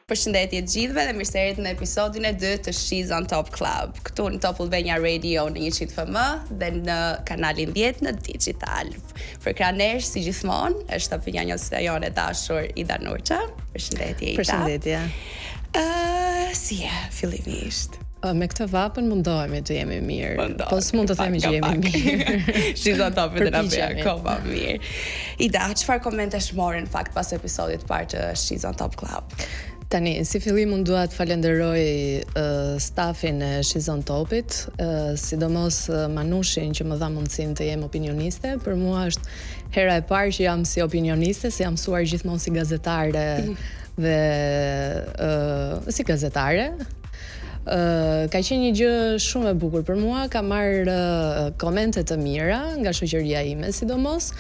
Përshëndetje të gjithëve dhe mirë se erdhët në episodin e 2 të She's on Top Club. Këtu në Top Albania Radio në 100 FM dhe në kanalin 10 në Digital. Për kranesh, si gjithmonë, është opinioniste jone dashur Ida Nurqa. Përshëndetje Ida. Përshëndetje. Si e fillimisht? Me këtë vapën mundohemi të jemi mirë. Po s'mund të themi që jemi mirë. She's on Top dhe na bëja akoma mirë. Ida, çfarë komentesh morën në fakt pas episodit të parë të She's on Top Club? Tani, si fillim unë dua të falenderoj stafin e She's on Topit, sidomos Manushin që më dha mundësinë të jem opinioniste. Për mua është hera e parë që jam si opinioniste, se jam mësuar gjithmonë si gazetare dhe si gazetare. Ka qenë një gjë shumë e bukur për mua, ka marrë komente të mira nga shoqëria ime sidomos.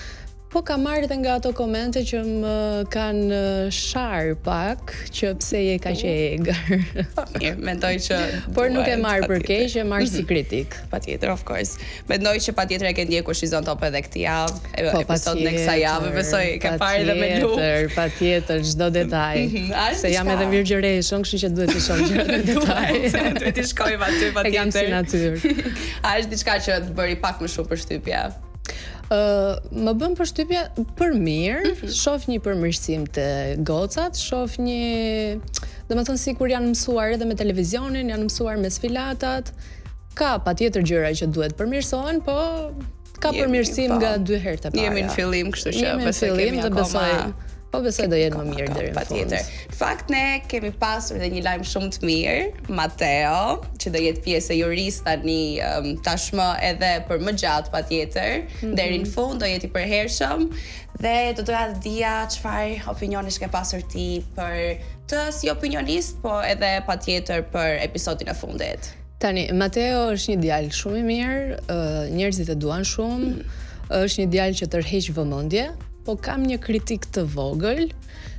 Po ka marrë edhe nga ato komente që më kanë sharë pak, që pse je kaq e egër. Mirë, mendoj që por nuk e marr për keq, e marr si kritik. Patjetër, of course. Mendoj që patjetër e ke ndjekur She's on Top edhe këtë javë, episodin e kësaj jave, besoj ke parë edhe me lu. Patjetër, çdo detaj. Se jam edhe virgjëreshën, kështu që duhet të shoh gjërat në detaj. Duhet të shkojmë aty patjetër. E kam si natyrë. A është diçka që të bëri pak më shumë përshtypje? Më bën përshtypje për mirë, shoh një përmirësim të gocat, shoh një, domethënë sikur janë mësuar edhe me televizionin, janë mësuar me sfilatat. Ka patjetër gjëra që duhet përmirësohen, po ka përmirësim nga 2 herë të para. Jemi në fillim, kështu që besoj kemi akoma. Po besoj do jetë më mirë deri në fund. Në fakt ne kemi pasur edhe një lajm shumë të mirë, Mateo, që do jetë pjesë e juris tani tashmë edhe për më gjatë patjetër, deri në fund do jetë i përhershëm dhe do doja të dija çfarë opinionesh ke pasur ti për të si opinionist, po edhe patjetër për episodin e fundit. Tani, Mateo është një djalë shumë i mirë, njerëzit e duan shumë, është një djalë që tërheq vëmendje. Po kam një kritik të vogël,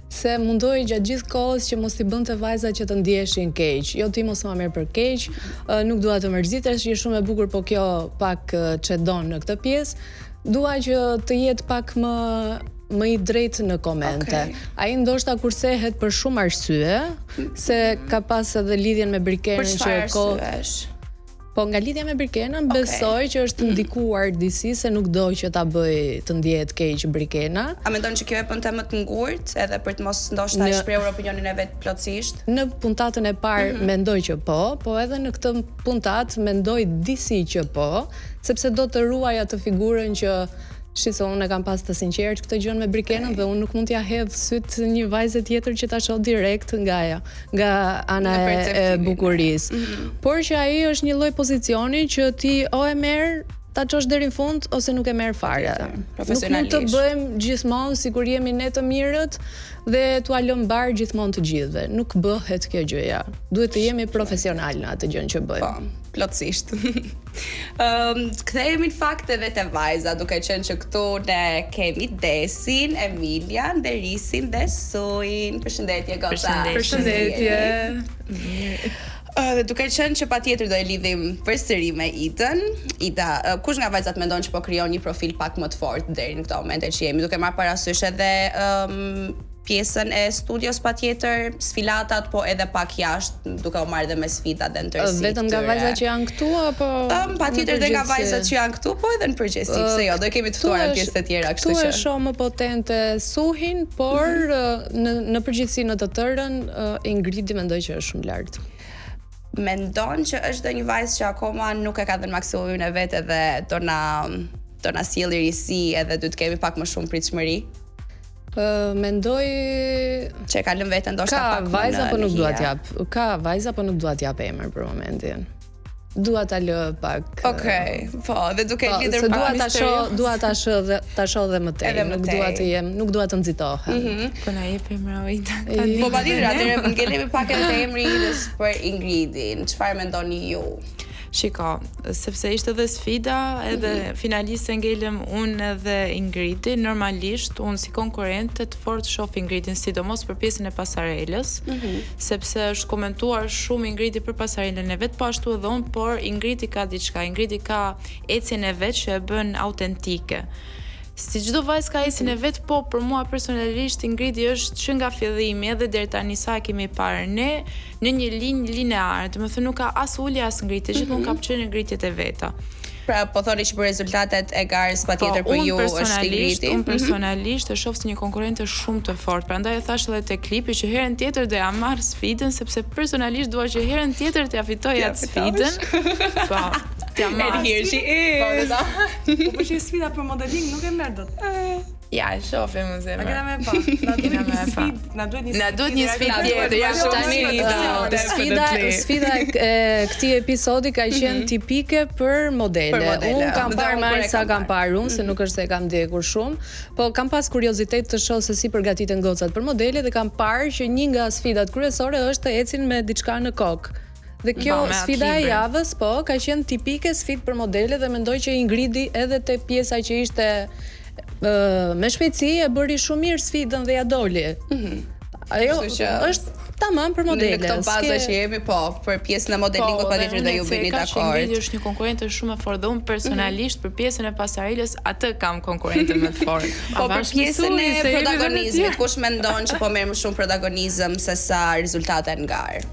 se mundoj gjatë gjithë kohës që mos t'i bënte vajzat që të ndiheshin keq. Jo ti mos ma merr për keq, nuk dua të mërzitesh, je shumë e bukur, po kjo pak çedon në këtë pjesë. Dua që të jetë pak më i drejtë në komente. Ai ndoshta kursehet për shumë arsye, se ka pas edhe lidhjen me Brikenën që arsyesh? Po nga lidhja me Brikenën besoj që është ndikuar disi se nuk do që ta bëj të ndihet keq Brikena. A mendon që kjo e bën temë të ngurtë edhe për të mos ndoshta shprehur opinionin e vet plotësisht? Në puntatën e parë mendoj që po edhe në këtë puntatë mendoj disi që po, sepse do të ruaj atë figurën që shise unë e kam pas të sinqert këtë gjën me Brikenën dhe unë nuk mund t'ja hedh syt një vajze tjetër që ta shoh direkt nga ana e bukurisë. Por që ai është një lloj pozicioni që ti o e merr ta çosh deri në fund ose nuk e merr fare. Nuk mund të bëjmë gjithmonë sikur jemi ne të mirët dhe t'ua lëm bar gjithmonë të gjithëve. Nuk bëhet kjo gjëja. Duhet të jemi profesional në atë gjën që bëjmë. Po, plotësisht. Kthehemi në fakt edhe te vajza, duke qenë që këtu ne kemi Desin, Emilian, Derisin dhe Suin. Përshëndetje goca. Përshëndetje. Dhe duke qenë që patjetër do e lidhim përsëri me Idën. Ida, kush nga vajzat mendon që po krijon një profil pak më të fortë deri në këtë moment që jemi, duke marrë parasysh edhe pjesën e studios patjetër, sfilatat, po edhe pak jashtë, duke u marrë dhe me sfidat dhe ndërsi. Vetëm nga vajzat që janë këtu apo patjetër edhe nga vajzat që janë këtu, po edhe në përgjithësi, pse jo, do kemi të ftuar pjesë të tjera, kështu që. Tu e shoh më potente Suhin, por në përgjithësi në të tërën Ingridi mendoj që është shumë lart. Mendon që është dhe një vajzë që akoma nuk e ka dhënë maksimumin e vet edhe do na sjellë risi edhe do të kemi pak më shumë pritshmëri? Mendoj që ka lënë veten ndoshta pak më. Ka vajza po nuk dua t'jap emër për momentin. Dua ta lë pak. Po, dhe duke lidhur para misterin. Dua ta shoh dhe më tej. Nuk dua të nxitohem. Po na jep emra Ida. Po patjetër, atëherë ngelemi pak edhe te emri Idës për Ingridin. Çfarë mendoni ju? Shiko, sepse ishte dhe sfida, edhe finaliste ngelëm unë edhe Ingridi, normalisht unë si konkurrente të fortë shoh Ingridin, sidomos për pjesën e pasarelës, sepse është komentuar shumë Ingridi për pasarelën e vet, po ashtu edhe unë, por Ingridi ka diçka, Ingridi ka ecjen e vet që e bën autentike. Si çdo vajzë ka esin e vet, po për mua personalisht Ingridi është që nga fillimi edhe deri tani sa kemi parë ne në një linjë lineare, do të thënë nuk ka as ulje as ngritje, gjithmonë ka përqyrë ngritjet e veta. Pra po thoni që për rezultatet e garës patjetër për ju është Ingridi. Unë personalisht e shoh si një konkurrente shumë të fortë. Prandaj e thash edhe te klipi që herën tjetër do ja marr sfidën sepse personalisht dua që herën tjetër t'ja fitoj atë sfidën. Po, t'ja marr. Po që sfida për modeling nuk e merr dot. Ja, e shohim më zemër. A kena me pa. Na duhet një sfidë tjetër. Ja, Sfida e këtij episodi ka qenë tipike për modele. Unë kam parë më sa kam parë unë, se nuk është se kam ndjekur shumë, po kam pas kuriozitet të shoh se si përgatiten gocat për modele dhe kam parë që një nga sfidat kryesore është të ecin me diçka në kokë. Dhe kjo sfida e javës, po, ka qenë tipike sfidë për modele dhe mendoj që Ingridi edhe te pjesa që ishte me shpejtësi e bëri shumë mirë sfidën dhe ja doli. Ajo është tamam për modele. Në këto baza që jemi, po, për pjesën e modelingut patjetër do ju bëni dakord. Ingridi është një konkurrente shumë e fortë dhe unë personalisht për pjesën e pasarelës atë kam konkurrente më të fortë. Po për pjesën e protagonizmit, kush mendon që po merr më shumë protagonizëm se sa rezultate në garë?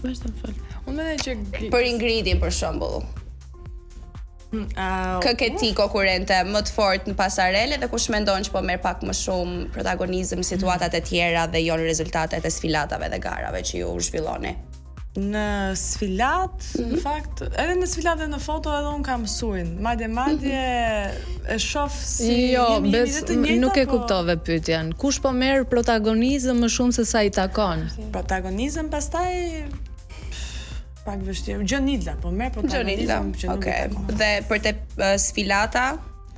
Vazhdo fal. Unë mendoj që për Ingridin për shembull. Kë ke ti konkurrente më të fortë në pasarele dhe kush mendon që po merr pak më shumë protagonizëm situatat e tjera dhe jo në rezultatet e sfilatave dhe garave që ju zhvilloni? Në sfilat, në fakt, edhe në sfilat dhe në foto edhe unë kam mësuin. Madje e shoh si jemi të njëjta. Nuk e kuptove pyetjen. Kush po merr protagonizëm më shumë se sa i takon? Protagonizëm pastaj pak vështirë. Gjonila, po merr protagonizëm që nuk e takon. Dhe për te sfilata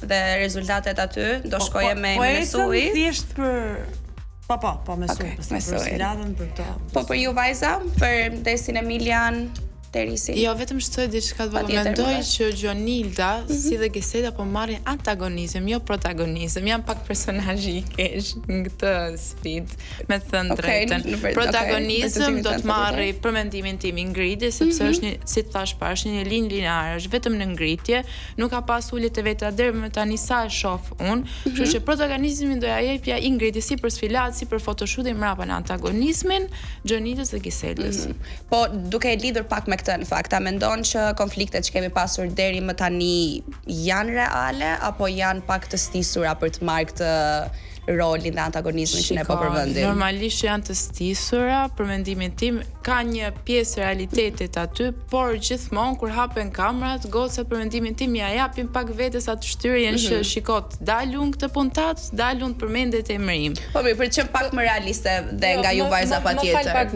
dhe rezultatet aty, do shkoje me mësuj? Thjesht për Po, mësuj, për sfilatën, për këto. Po për ju vajza, për Desin Emilian, Terisi? Jo, vetëm shtoj diçka të vogël. Mendoj që Gjonilda, si dhe Geseda, po marrin antagonizëm, jo protagonizëm. Janë pak personazhi i keq në këtë sfidë, me të thënë drejtën. Protagonizëm do të marrë për mendimin tim Ingridi, sepse është një, si të thash para, është një linjë lineare, është vetëm në ngritje, nuk ka pas uljet e veta deri më tani sa e shoh unë. Kështu që protagonizmin do ja jepja Ingridi si për sfilat, si për fotoshootin mbrapa në antagonizmin, Gjonildës dhe Giseldës. Po duke e lidhur pak me këtë në fakt, a mendon që konfliktet që kemi pasur deri më tani janë reale apo janë pak të stisura për të marrë këtë rolin dhe antagonizmin që ne po përmendim? Normalisht janë të stisura, për mendimin tim ka një pjesë realitetit aty, por gjithmonë kur hapen kamerat, gocat për mendimin tim ja japin pak vetes atë shtyrjen që shikot, dalun këtë puntat, dalun përmendet e emërim. Po mirë, për të qenë pak më realiste dhe nga ju vajza patjetër. Më fal pak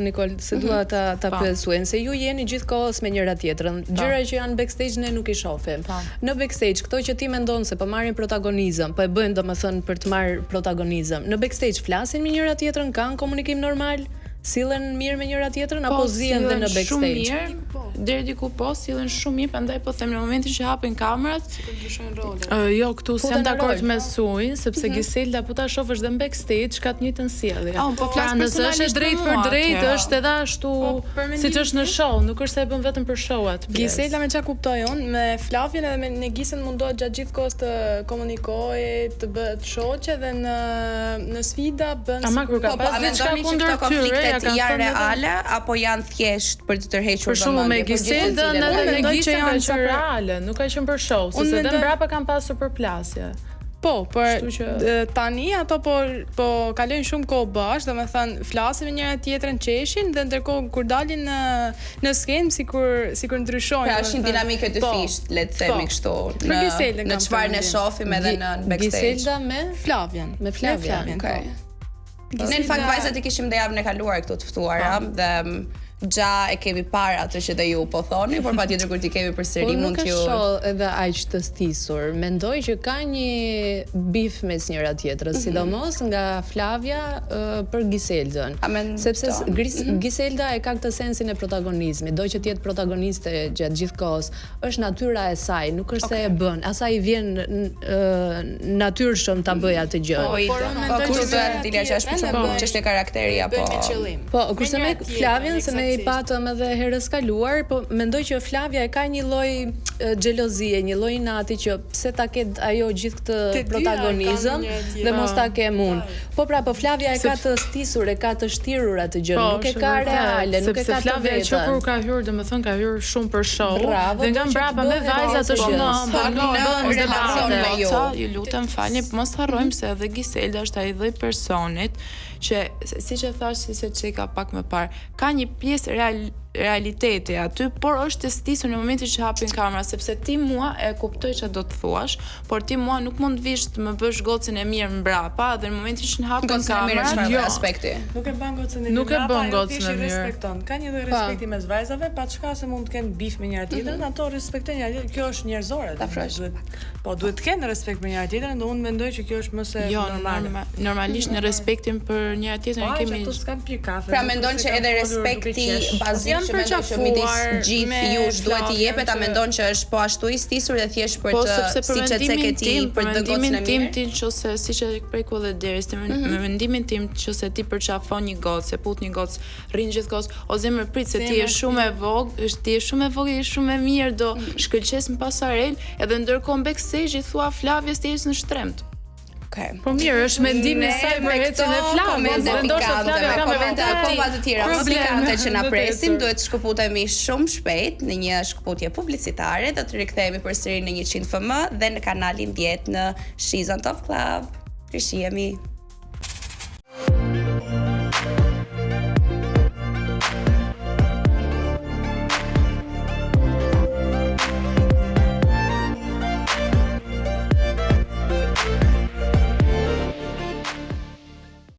Nikol, se dua ta pyesoj, se ju jeni gjithkohës me njëra tjetrën. Gjëra që janë backstage ne nuk i shohim. Në backstage këto që ti mendon se po marrin protagonizëm, po e bëjnë domethënë për të marrë protagonizëm. Në backstage flasin me njëra tjetrën, kanë komunikim normal, sillen mirë me njëra tjetrën apo zihen dhe në backstage? Shumë mirë. Deri diku po sillen shumë mirë, prandaj po them në momentin që hapen kamerat, ndryshojnë rolet. Jo, këtu s'jam dakord me Suin, sepse Giselda po ta shohësh dhe në backstage ka të njëjtën sjellje. Po flas personalisht drejt për drejt, është edhe ashtu siç është në show, nuk është se e bën vetëm për show-at. Giselda me çka kuptoj unë, me Flavien edhe me Negisen mundohet gjatë gjithë kohës të komunikojë, të bëhet shoqe dhe në sfida bën. Ama kur ka pas diçka kundër konfliktet janë reale apo janë thjesht për të tërhequr vëmendjen? Giselda edhe Negisen ka qenë reale, nuk ka qenë për show, sepse edhe mbrapa kanë pasur përplasje. Po, por tani ato po kalojnë shumë kohë bashkë, domethënë flasin me njëra tjetrën, qeshin dhe ndërkohë kur dalin në skenë sikur ndryshojnë. Pra është një dinamikë e dyfisht, le të themi kështu. Në çfarë ne shohim edhe në backstage. Giselda me Flavian. Me Flavian. Okej. Ne në fakt vajzat i kishim dhe javën e kaluar këtu të ftuara dhe gja e kemi parë atë që dhe ju po thoni, por patjetër kur ti kemi përsëri mund t'ju. Po nuk është edhe aq të stisur. Mendoj që ka një bif mes njëra tjetrës, sidomos nga Flavia për Giseldën. Sepse Giselda e ka këtë sensin e protagonizmit, do që të jetë protagoniste gjatë gjithë kohës. Është natyra e saj, nuk është se e bën. Asaj i vjen natyrshëm ta bëj atë gjë. Po kur do të dilja që është çështje karakteri apo. Po, kurse me Flavian se ne i patëm edhe herës kaluar, po mendoj që Flavia e ka një lloj xhelozie, një lloj inati që pse ta ket ajo gjithë Te këtë dyja protagonizëm kanë një tjetër. dhe mos ta kem unë. Po pra, po Flavia e ka të stisur, e ka të shtirur atë gjë, nuk e ka reale, nuk e ka të Flavia vetën. që kur ka hyrë, domethënë ka hyrë shumë për show. Bravo, Dhe nga do që mbrapa të me bëhet vajzat ose është gjë. më Në relacion me ju. Ju lutem falni, mos harrojmë se edhe Giselda është ai lloj personit që siç e thash si se çeka pak më parë, ka një pjesë realiteti aty, por është e stisur në momentin që hapin kamera, sepse ti mua e kuptoj çfarë do të thuash, por ti mua nuk mund të vish të më bësh gocën e mirë mbrapa dhe në momentin që hapin Gocën e mirë kamera, është aspekti. Nuk e bën gocën e mirë. Nuk e bën gocën e mirë. Respekton. Ka një lloj respekti mes vajzave, pa çka se mund të kenë bif me njëra tjetrën, ato respektojnë njëra tjetrën. Kjo është njerëzore. Duhet të kenë respekt për njëra tjetrën, dhe unë mendoj që kjo është më se normale. Normalisht në respektin për njëra tjetrën kemi. Ato s'kan pirë kafe. Pra mendon që edhe respekti bazik që mendon që midis gjithë jush duhet i jepet, a mendon që është po ashtu i stisur dhe thjesht për të siç e cek ti për të gocën e tim mirë? ti nëse siç e preku edhe deri me mendimin tim nëse ti përçafon një gocë, put një gocë, rrin gjithkohës, o zemër prit se ti je shumë e vogël, ti je shumë e vogël, je shumë e mirë, do shkëlqes në pasarel, edhe ndërkohë backstage i thua Flavias ti je në shtremt. Okay. Po mirë, është mendimi i saj për ecën e Flavias, dhe ndoshta Flavia ka komente akoma të tjera pikante që na presin, duhet të shkëputemi shumë shpejt në një shkëputje publicitare, do të rikthehemi përsëri në 100 FM dhe në kanalin 10 në She's on Top Club. Rishihemi.